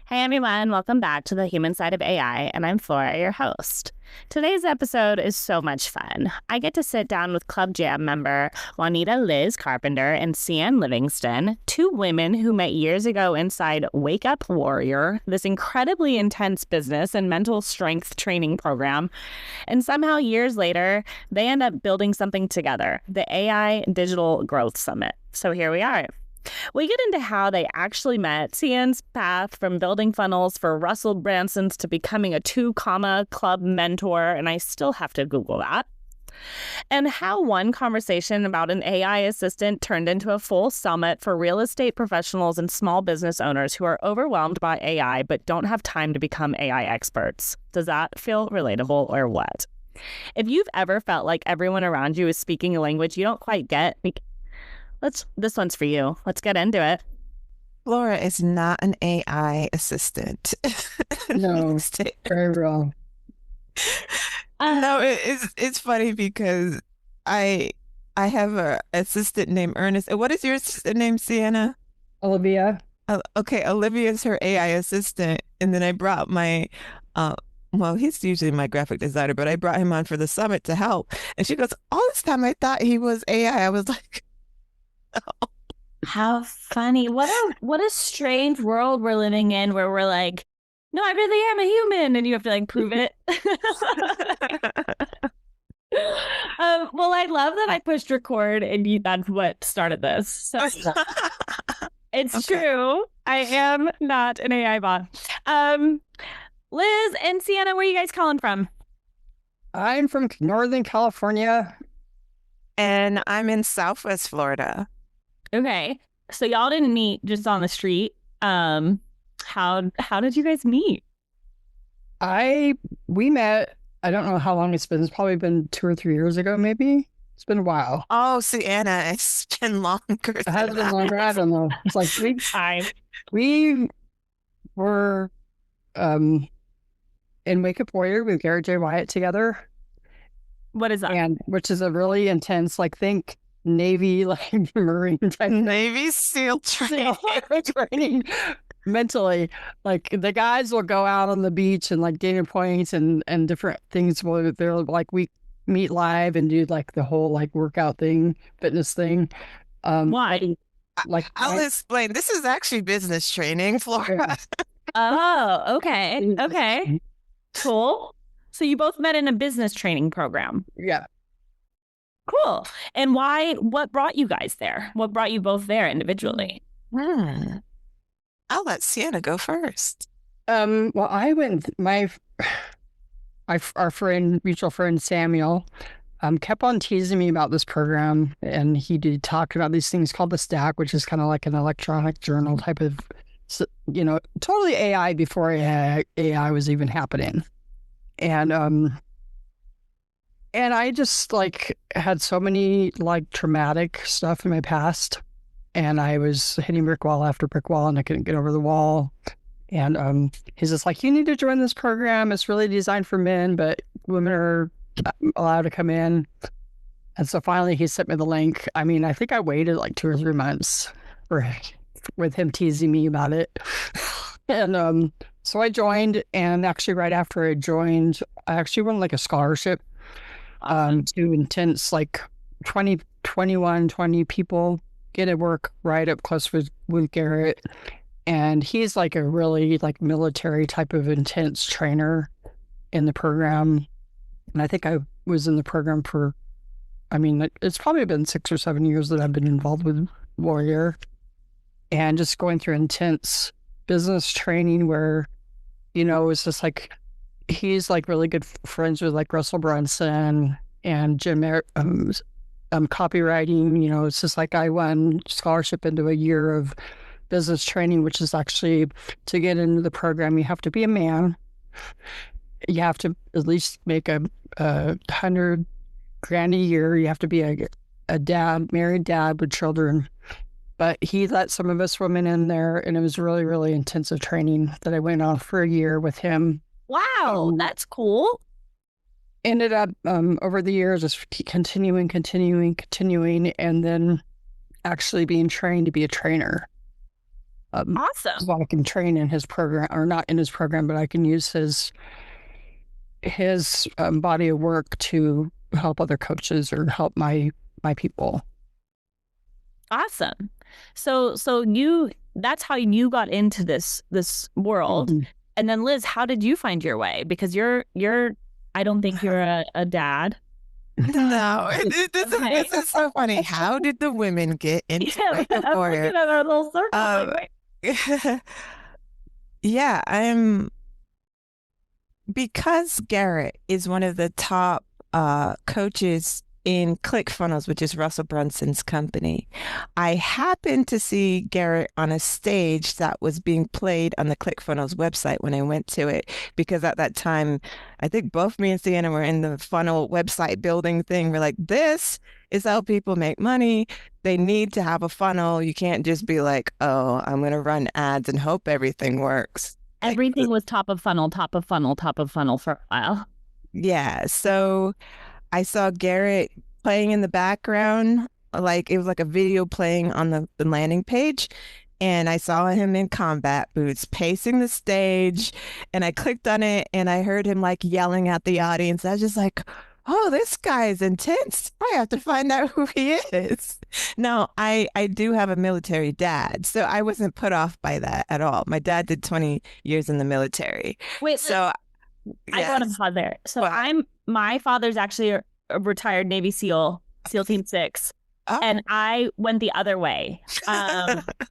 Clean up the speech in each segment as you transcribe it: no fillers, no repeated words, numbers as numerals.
Hey everyone, welcome back to the human side of AI, and I'm Flora, your host. Today's episode is so much fun. I get to sit down with Club Jam member Juanita Carpenter and Ceanne Livingston, two women who met years ago inside Wake Up Warrior, this incredibly intense business and mental strength training program. And somehow years later, they end up building something together, the AI Digital Growth Summit. So here we are. We get into how they actually met, Ceanne's path from building funnels for Russell Branson's to becoming a 2 club mentor, and I still have to Google that, and how one conversation about an AI assistant turned into a full summit for real estate professionals and small business owners who are overwhelmed by AI but don't have time to become AI experts. Does that feel relatable or what? If you've ever felt like everyone around you is speaking a language you don't quite get, this one's for you. Let's get into it. Flora is not an AI assistant. No, very wrong. No, it's funny because I have a assistant named Ernest. What is your assistant name, Sienna? Olivia. Okay, Olivia's her AI assistant, and then I brought my well, he's usually my graphic designer, but I brought him on for the summit to help. And she goes, all this time I thought he was AI. I was like, how funny. What a strange world we're living in where we're like, no, I really am a human, and you have to like prove it. Well, I love that I pushed record and that's what started this. So it's okay. True. I am not an AI bot. Liz and Sienna, where are you guys calling from? I'm from Northern California. And I'm in Southwest Florida. Okay. So y'all didn't meet just on the street. How did you guys meet? We met, I don't know how long it's been. It's probably been 2 or 3 years ago, maybe. It's been a while. Oh, Sienna, it's been longer. It has been longer. I don't know. It's like we were in Wake Up Warrior with Garrett J, Wyatt together. What is that? And which is a really intense, like, think Navy, like Marine type. Navy SEAL training mentally. Like the guys will go out on the beach and like data points and different things where they're like, we meet live and do like the whole like workout thing, fitness thing. Why? I'll explain. This is actually business training, Flora. Oh, okay. Okay. Cool. So you both met in a business training program. Yeah. Cool. And what brought you guys there? What brought you both there individually? I'll let Sienna go first. Well, I went, our mutual friend Samuel, kept on teasing me about this program, and he did talk about these things called the Stack, which is kind of like an electronic journal type of, totally AI before AI was even happening. And I just like had so many like traumatic stuff in my past, and I was hitting brick wall after brick wall, and I couldn't get over the wall. And he's just like, you need to join this program. It's really designed for men, but women are allowed to come in. And so finally he sent me the link. I mean, I think I waited like 2 or 3 months with him teasing me about it. And so I joined, and actually right after I joined, I actually won like a scholarship to intense, like 20 people get to work right up close with Garrett. And he's like a really like military type of intense trainer in the program. And I think I was in the program for, it's probably been 6 or 7 years that I've been involved with Warrior, and just going through intense business training where, it's just like, he's like really good friends with like Russell Brunson and Jim, copywriting. It's just like I won scholarship into a year of business training, which is actually, to get into the program, you have to be a man. You have to at least make $100,000 a year. You have to be a dad, married dad with children. But he let some of us women in there, and it was really, really intensive training that I went on for a year with him. Wow, that's cool. Ended up over the years just continuing, and then actually being trained to be a trainer. Awesome. So I can train in his program, or not in his program, but I can use his body of work to help other coaches or help my people. Awesome. So that's how you got into this world. Mm-hmm. And then Liz, how did you find your way? Because you're I don't think you're a dad. No, this is so funny. How did the women get into I'm looking at our little circle. Yeah, because Garrett is one of the top coaches in ClickFunnels, which is Russell Brunson's company. I happened to see Garrett on a stage that was being played on the ClickFunnels website when I went to it, because at that time, I think both me and Ceanne were in the funnel website building thing. We're like, this is how people make money. They need to have a funnel. You can't just be like, oh, I'm going to run ads and hope everything works. Everything was top of funnel for a while. Yeah. So I saw Garrett playing in the background, like it was like a video playing on the landing page. And I saw him in combat boots pacing the stage, and I clicked on it and I heard him like yelling at the audience. I was just like, oh, this guy is intense. I have to find out who he is. Now, I do have a military dad, so I wasn't put off by that at all. My dad did 20 years in the military. Wait, so I got to pause there. So my father's actually a retired Navy SEAL, SEAL Team 6. Oh. And I went the other way,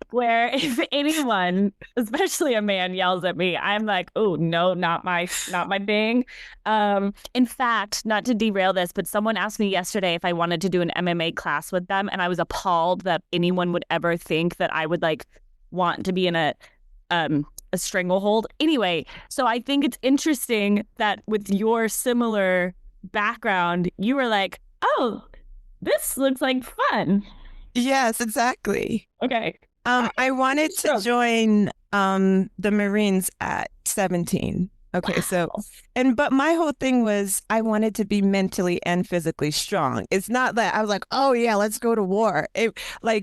where if anyone, especially a man, yells at me, I'm like, oh, no, not my thing. In fact, not to derail this, but someone asked me yesterday if I wanted to do an MMA class with them. And I was appalled that anyone would ever think that I would like want to be in a stranglehold. Anyway, so I think it's interesting that with your similar background, you were like, oh, this looks like fun. Yes, exactly. Okay. I wanted to join the Marines at 17. Okay, wow. but my whole thing was I wanted to be mentally and physically strong. It's not that I was like, oh yeah, let's go to war.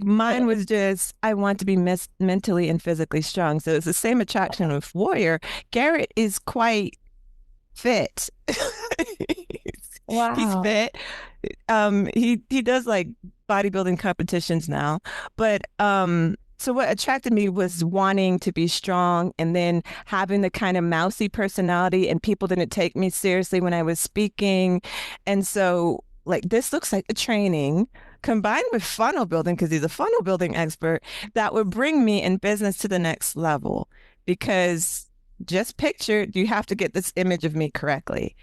Mine was just, I want to be mentally and physically strong. So it's the same attraction with Warrior. Garrett is quite fit. Wow. He's fit. He does like bodybuilding competitions now, but so what attracted me was wanting to be strong, and then having the kind of mousy personality, and people didn't take me seriously when I was speaking. And so like, this looks like a training combined with funnel building, because he's a funnel building expert, that would bring me in business to the next level. Because just picture, you have to get this image of me correctly.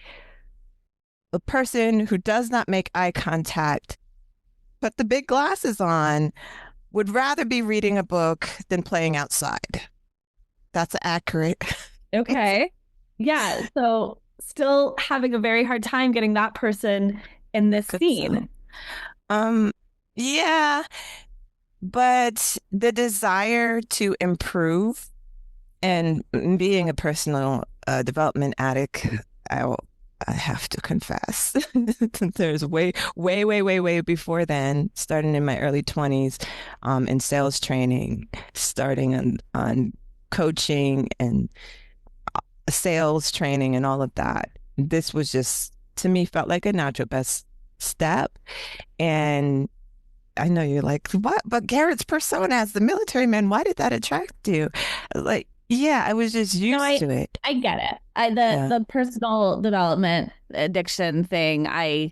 A person who does not make eye contact, put the big glasses on, would rather be reading a book than playing outside. That's accurate. Okay. Yeah. So still having a very hard time getting that person in this scene. Yeah, but the desire to improve, and being a personal development addict, I have to confess, there's way before then, starting in my early 20s, in sales training, starting on coaching and sales training and all of that. This was just, to me, felt like a natural best step. And I know you're like, what? But Garrett's persona as the military man, why did that attract you? Like, yeah, I was just used to it. I get it. The personal development addiction thing, I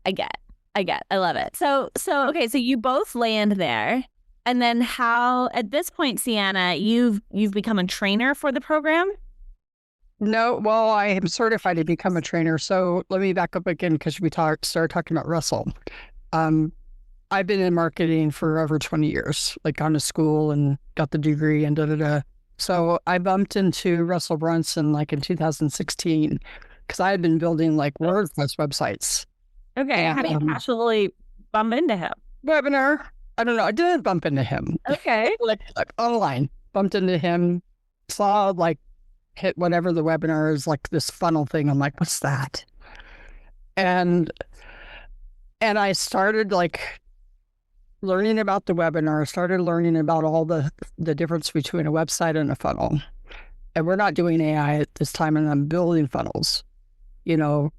get. I love it. So okay, so you both land there. And then how, at this point, Ceanne, you've become a trainer for the program? No, well, I am certified to become a trainer. So let me back up again, because we started talking about Russell. I've been in marketing for over 20 years, like gone to school and got the degree and da-da-da. So I bumped into Russell Brunson like in 2016, because I had been building like WordPress websites. Okay, how do you actually bump into him? Webinar. I don't know. I didn't bump into him. Okay. like online. Bumped into him, saw like hit whatever the webinar is, like this funnel thing. I'm like, what's that? And I started like learning about the webinar, started learning about all the difference between a website and a funnel. And we're not doing AI at this time, and I'm building funnels, you know.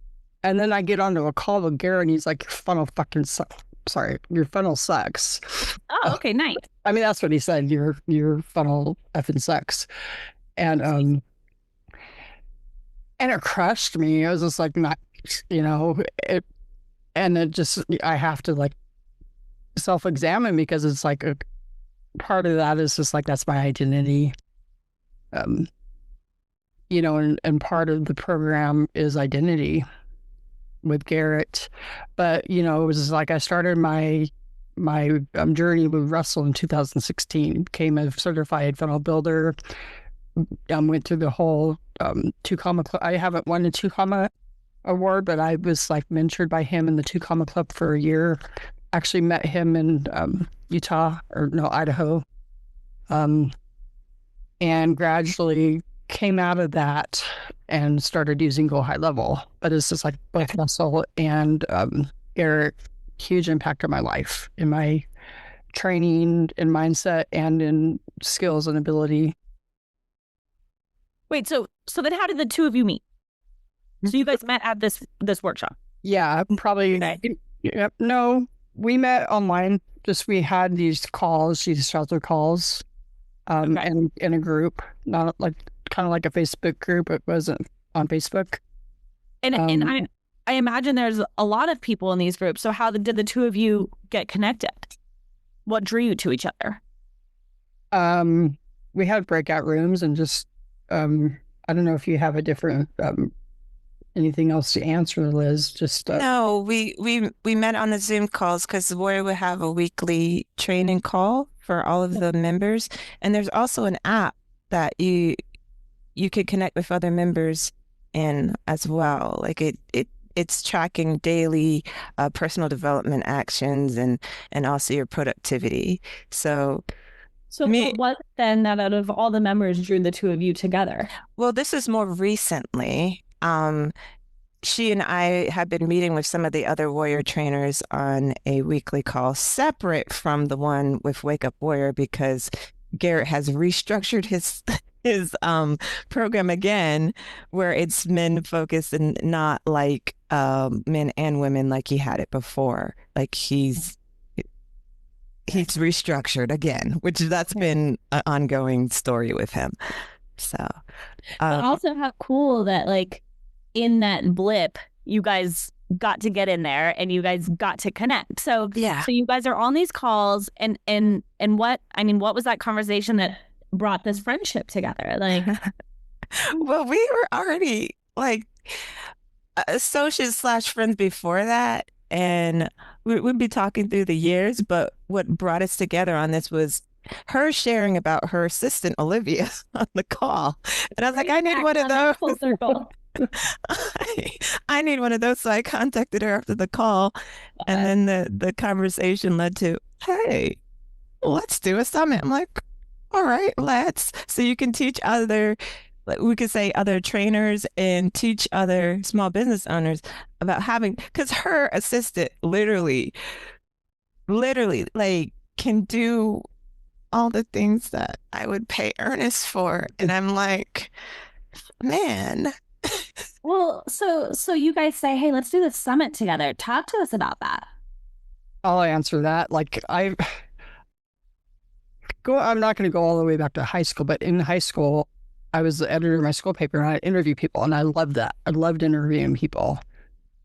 And then I get onto a call with Garrett, and he's like, your funnel fucking sucks. Sorry, your funnel sucks. Oh, okay, nice. I mean, that's what he said. Your funnel effing sucks. And it crushed me. I was just like, not, you know, I have to like self-examine, because it's like a part of that is just like, that's my identity. You know, and part of the program is identity with Garrett. But, you know, it was just like I started my journey with Russell in 2016, became a certified funnel builder. Went through the whole 2 Comma Club. I haven't won the 2 Comma award, but I was like mentored by him in the 2 Comma Club for a year. Actually met him in Idaho. And gradually came out of that and started using Go High Level. But it's just like both Russell and Garrett, huge impact on my life, in my training, in mindset, and in skills and ability. Wait, so then how did the two of you meet? So you guys met at this workshop? Yeah, probably. Okay. Yep. No, we met online. Just we had these calls, these shelter calls, and in a group, not like kind of like a Facebook group. It wasn't on Facebook. And I imagine there's a lot of people in these groups. So how did the two of you get connected? What drew you to each other? We had breakout rooms, and just I don't know if you have a different anything else to answer, Liz. Just No, we met on the Zoom calls, because Warrior would have a weekly training call for all of the members, and there's also an app that you could connect with other members in as well. Like it's tracking daily personal development actions and also your productivity. So what was it then that out of all the members drew the two of you together? Well, this is more recently. She and I have been meeting with some of the other Warrior trainers on a weekly call, separate from the one with Wake Up Warrior, because Garrett has restructured his program again, where it's men focused and not like men and women like he had it before. Like he's restructured again, which that's been an ongoing story with him. So, but also how cool that like in that blip, you guys got to get in there and you guys got to connect. So yeah. So you guys are on these calls, and what was that conversation that brought this friendship together? Like, well, we were already like associates / friends before that, and we'd be talking through the years. But what brought us together on this was her sharing about her assistant Olivia on the call, and I was like, I need one of those. I need one of those. So I contacted her after the call, and then the conversation led to, hey, let's do a summit. I'm like, all right, let's. So you can teach other, we could say other trainers, and teach other small business owners about having, because her assistant literally like can do all the things that I would pay Ernest for. And I'm like, man. Well, so you guys say, hey, let's do this summit together. Talk to us about that. I'll answer that. Like I'm not going to go all the way back to high school, but in high school, I was the editor of my school paper, and I interview people, and I loved that. I loved interviewing people.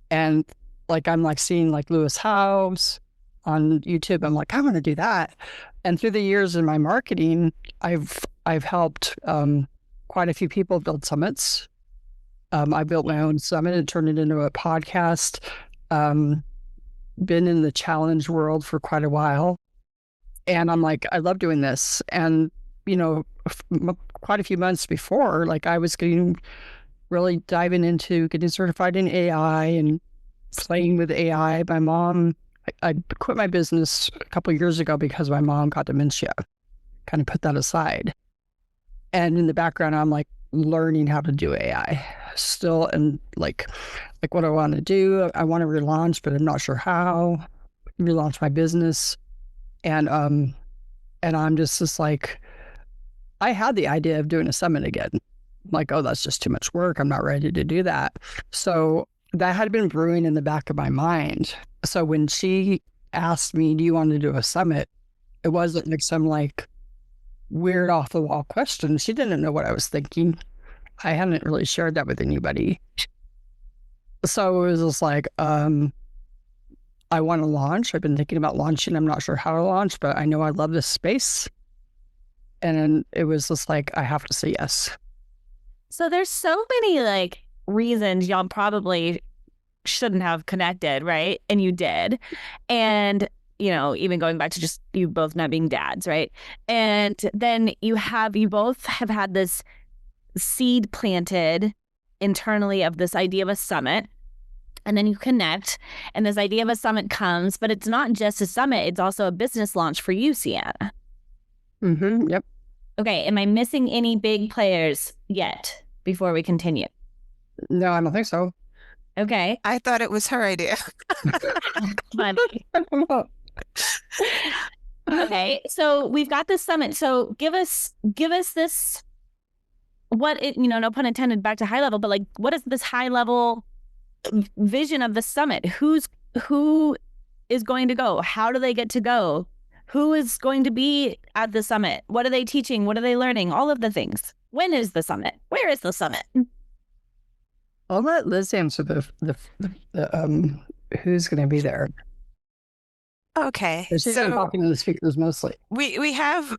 And like, I'm like seeing like Lewis Howes on YouTube. I'm like, I want to do that. And through the years in my marketing, I've helped quite a few people build summits. I built my own summit and turned it into a podcast. Been in the challenge world for quite a while. And I'm like, I love doing this. And, you know, quite a few months before, like I was really diving into getting certified in AI and playing with AI. My mom, I quit my business a couple of years ago because my mom got dementia, kind of put that aside. And in the background, I'm like learning how to do AI still. And like what I want to do, I want to relaunch, but I'm not sure how. Relaunch my business. And I'm just like, I had the idea of doing a summit again. I'm like, oh, that's just too much work. I'm not ready to do that. So that had been brewing in the back of my mind. So when she asked me, do you want to do a summit? It wasn't like some like weird off the wall question. She didn't know what I was thinking. I hadn't really shared that with anybody. So it was just like, I want to launch. I've been thinking about launching. I'm not sure how to launch, but I know I love this space. And then it was just like, I have to say yes. So there's so many like reasons y'all probably shouldn't have connected, right? And you did. And, you know, even going back to just you both not being dads, right? And then you both have had this seed planted internally of this idea of a summit. And then you connect and this idea of a summit comes, but it's not just a summit. It's also a business launch for you, Ceanne. Mm-hmm. Yep. Okay. Am I missing any big players yet before we continue? No, I don't think so. Okay. I thought it was her idea. Funny. Okay. So we've got this summit. So give us this, what it, you know, no pun intended, back to high level, but like, what is this high level vision of the summit? Who is going to go? How do they get to go? Who is going to be at the summit? What are they teaching? What are they learning? All of the things. When is the summit? Where is the summit? I'll let Liz answer the who's going to be there. Okay. She's been talking to the speakers mostly. We have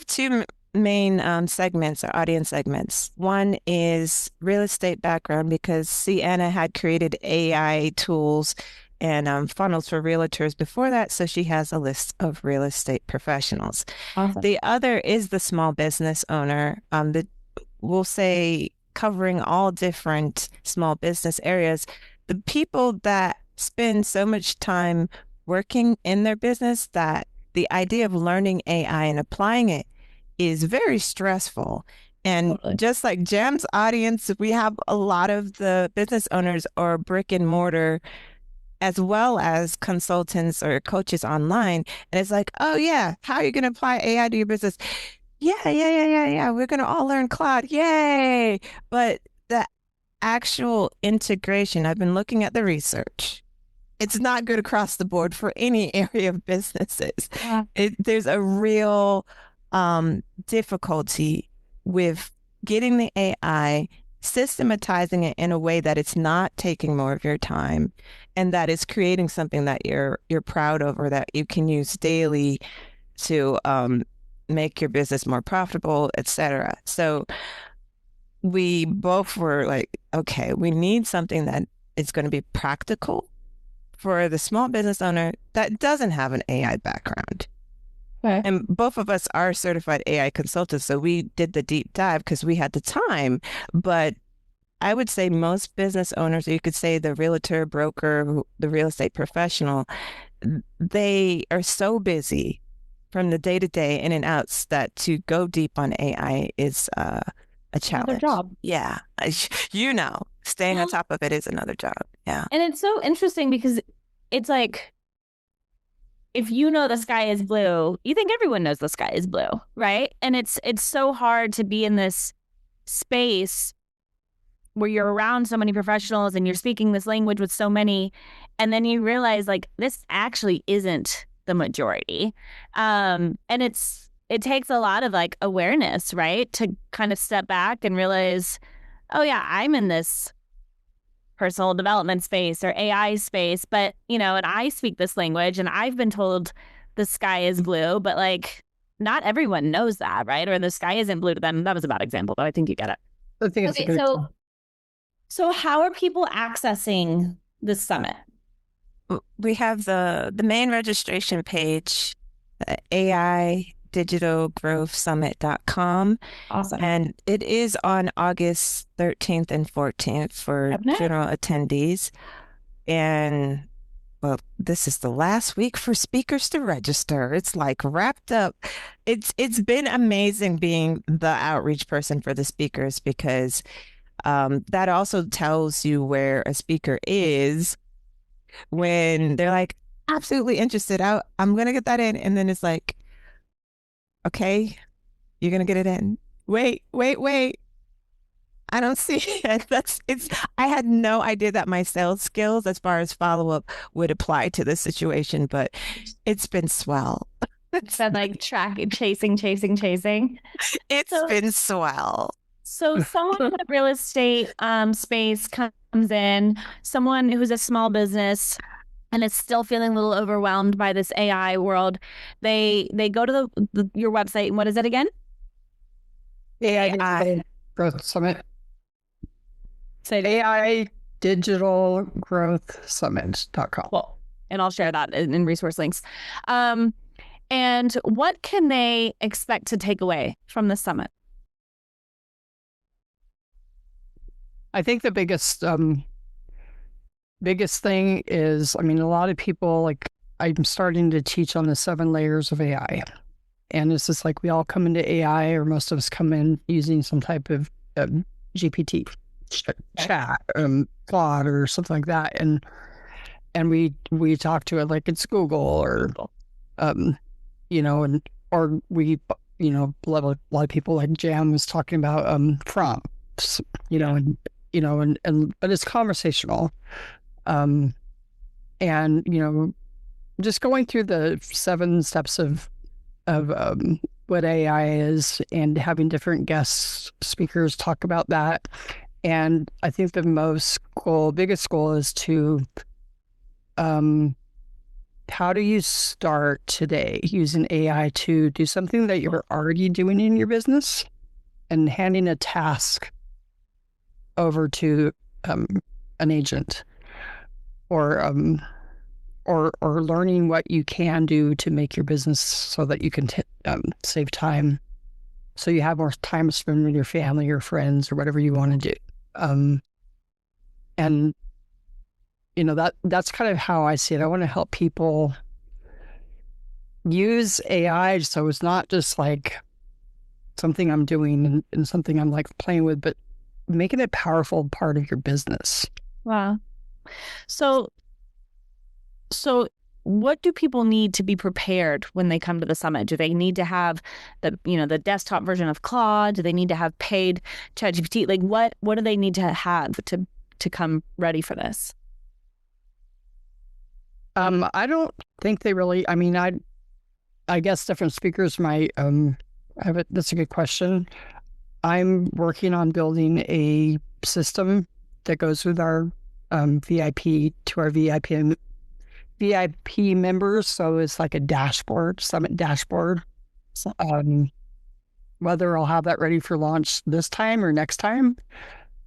two main segments or audience segments. One is real estate background, because Ceanne had created AI tools and funnels for realtors before that, so she has a list of real estate professionals. Awesome. The other is the small business owner. We'll say covering all different small business areas. The people that spend so much time working in their business that the idea of learning AI and applying it is very stressful. And Totally. just like Jam's audience, we have a lot of the business owners or brick and mortar, as well as consultants or coaches online. And it's like, oh yeah, how are you going to apply AI to your business? Yeah. We're going to all learn cloud. Yay. But the actual integration, I've been looking at the research. It's not good across the board for any area of businesses. Yeah. There's a real difficulty with getting the AI, systematizing it in a way that it's not taking more of your time, and that is creating something that you're proud of or that you can use daily to make your business more profitable, etc. So we both were like, okay, we need something that is going to be practical for the small business owner that doesn't have an AI background. Okay. And both of us are certified AI consultants, so we did the deep dive because we had the time. But I would say most business owners, or you could say the realtor, broker, the real estate professional, they are so busy from the day-to-day in and outs that to go deep on AI is a challenge. Another job. Yeah. Staying on top of it is another job. Yeah. And it's so interesting because it's like, if you know the sky is blue, you think everyone knows the sky is blue, right? And it's so hard to be in this space where you're around so many professionals and you're speaking this language with so many, and then you realize like this actually isn't the majority. And it takes a lot of like awareness, right? To kind of step back and realize, oh yeah, I'm in this personal development space or AI space, but and I speak this language and I've been told the sky is blue, but like not everyone knows that, right? Or the sky isn't blue to them. That was a bad example, but I think you get it. I think it's a good example. So how are people accessing this summit? We have the main registration page, AIdigitalgrowthsummit.com. Awesome. And it is on August 13th and 14th for general attendees. And well, this is the last week for speakers to register. It's like wrapped up. It's been amazing being the outreach person for the speakers, because that also tells you where a speaker is when they're like, absolutely interested. I'm going to get that in. And then it's like, okay, you're going to get it in. Wait. I don't see it. I had no idea that my sales skills as far as follow up would apply to this situation, but it's been swell. It's been like chasing. It's been swell. So someone in the real estate space comes in, someone who's a small business and is still feeling a little overwhelmed by this AI world. They go to your website, and what is it again? AI Growth Summit. Say AI Digital Growth Summit.com. Cool. And I'll share that in resource links. And what can they expect to take away from the summit? I think the biggest thing is, I mean, a lot of people, like, I'm starting to teach on the 7 layers of AI. And it's just like we all come into AI, or most of us come in using some type of GPT chat, Claude or something like that. And we talk to it like it's Google or, you know, or we, you know, a lot of people like Jam was talking about prompts, you know, but it's conversational. And, you know, just going through the 7 steps of what AI is and having different guest speakers talk about that. And I think the biggest goal is to, how do you start today using AI to do something that you're already doing in your business and handing a task over to an agent, or learning what you can do to make your business so that you can save time, so you have more time to spend with your family or friends or whatever you want to do. And you know, that's kind of how I see it. I want to help people use AI so it's not just like something I'm doing and something I'm like playing with, but making it a powerful part of your business. Wow. So what do people need to be prepared when they come to the summit? Do they need to have the desktop version of Claude? Do they need to have paid ChatGPT? Like what do they need to have to come ready for this? I don't think they really, I mean, I guess different speakers might have it. That's a good question. I'm working on building a system that goes with our VIP to our VIP members. So it's like a dashboard, summit dashboard. So, whether I'll have that ready for launch this time or next time,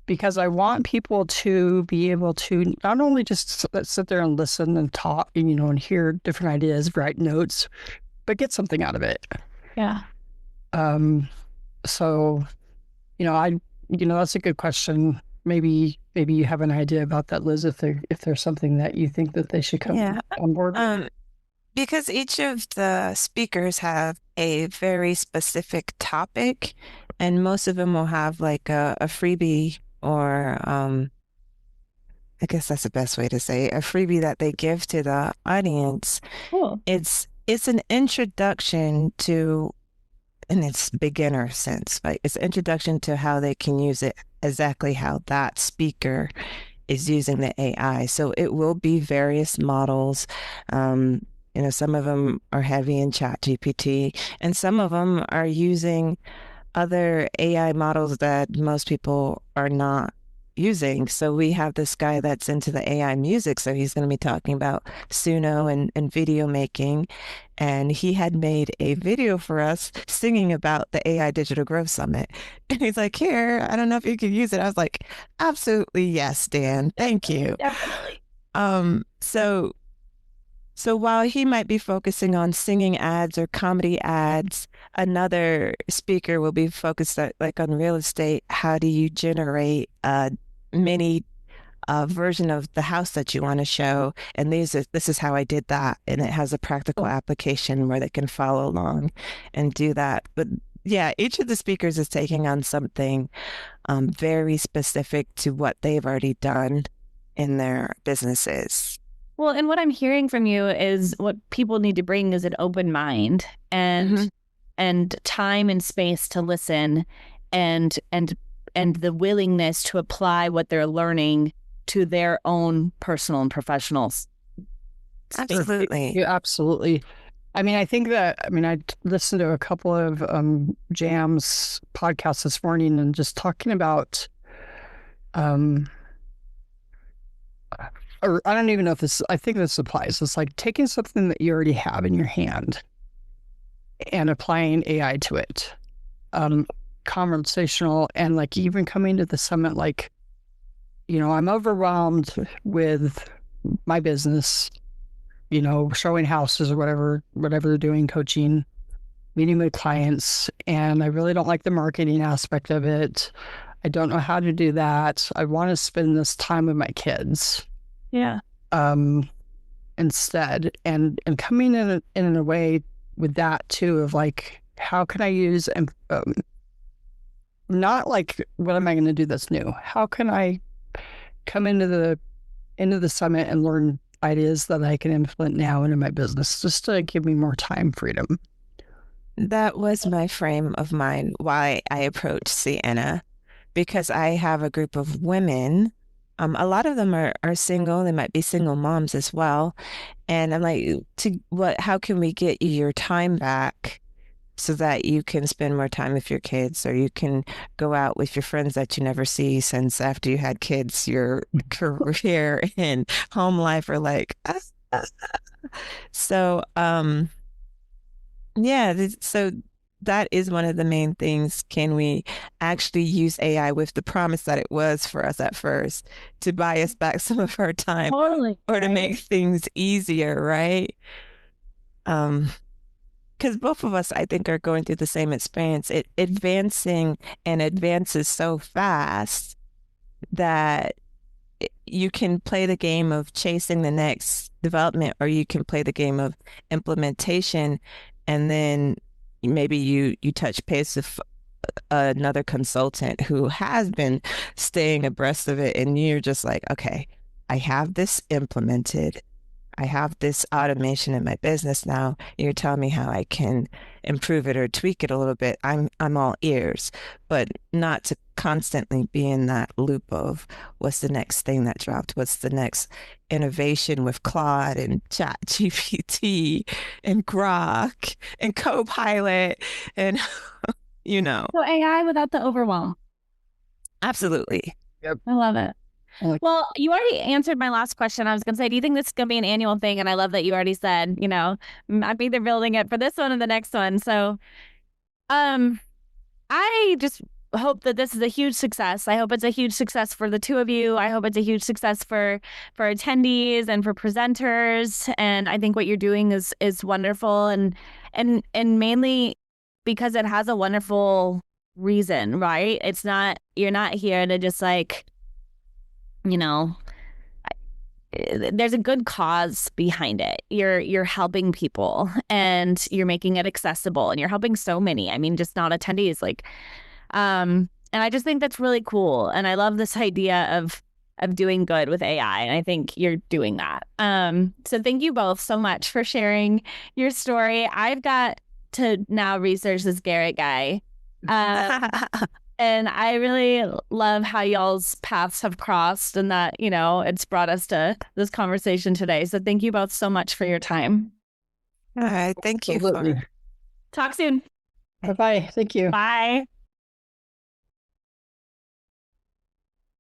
because I want people to be able to not only just sit there and listen and talk, and, you know, and hear different ideas, write notes, but get something out of it. Yeah. So, you know, that's a good question. Maybe you have an idea about that, Liz, if there's something that you think that they should come on board with. Because each of the speakers have a very specific topic, and most of them will have like a freebie, or I guess that's the best way to say it, a freebie that they give to the audience. Cool. It's an introduction to, in its beginner sense, like it's an introduction to how they can use it, exactly how that speaker is using the AI. So it will be various models. You know, some of them are heavy in ChatGPT, and some of them are using other AI models that most people are not using. So we have this guy that's into the AI music. So he's going to be talking about Suno and video making. And he had made a video for us singing about the AI Digital Growth Summit. And he's like, here, I don't know if you can use it. I was like, absolutely, yes, Dan. Thank you. Definitely. So while he might be focusing on singing ads or comedy ads, another speaker will be focused on real estate. How do you generate a mini version of the house that you want to show? And this is how I did that. And it has a practical application where they can follow along and do that. But yeah, each of the speakers is taking on something very specific to what they've already done in their businesses. Well, and what I'm hearing from you is what people need to bring is an open mind and time and space to listen and the willingness to apply what they're learning to their own personal and professional space. Absolutely. Yeah, absolutely. I mean, I think that, I listened to a couple of Jam's podcasts this morning and just talking about, or I don't even know if this, I think this applies. It's like taking something that you already have in your hand and applying AI to it. Conversational, and like even coming to the summit, like, you know, I'm overwhelmed with my business, you know, showing houses or whatever they're doing, coaching, meeting with clients, and I really don't like the marketing aspect of it. I don't know how to do that. I want to spend this time with my kids. Yeah. Instead, and coming in a way with that too, of like, how can I use not like, what am I going to do that's new? How can I come into the summit and learn ideas that I can implement now into my business, just to give me more time freedom? That was my frame of mind why I approached Sienna, because I have a group of women. A lot of them are single. They might be single moms as well. And I'm like, how can we get you your time back so that you can spend more time with your kids, or you can go out with your friends that you never see, since after you had kids, your career and home life are like, so, so that is one of the main things. Can we actually use AI with the promise that it was for us at first to buy us back some of our time, Totally. or to make things easier, right? Because both of us, I think, are going through the same experience. It advances so fast that you can play the game of chasing the next development, or you can play the game of implementation, and then maybe you touch base with another consultant who has been staying abreast of it, and you're just like, okay, I have this implemented. I have this automation in my business now. You're telling me how I can improve it or tweak it a little bit. I'm all ears, but not to constantly be in that loop of what's the next thing that dropped? What's the next innovation with Claude and Chat GPT and Grok and Copilot and, you know. So AI without the overwhelm. Absolutely. Yep. I love it. Well, you already answered my last question. I was going to say, do you think this is going to be an annual thing? And I love that you already said, you know, I'm either building it for this one or the next one. So I just hope that this is a huge success. I hope it's a huge success for the two of you. I hope it's a huge success for attendees and for presenters. And I think what you're doing is wonderful, and mainly because it has a wonderful reason, right? It's not, you're not here to just like, you know, there's a good cause behind it. You're helping people, and you're making it accessible, and you're helping so many. I mean, just not attendees, like, and I just think that's really cool. And I love this idea of doing good with AI. And I think you're doing that. So thank you both so much for sharing your story. I've got to now research this Garrett guy. And I really love how y'all's paths have crossed, and that, you know, it's brought us to this conversation today. So thank you both so much for your time. All right. Thank you. Absolutely. Talk soon. Bye-bye. Thank you. Bye.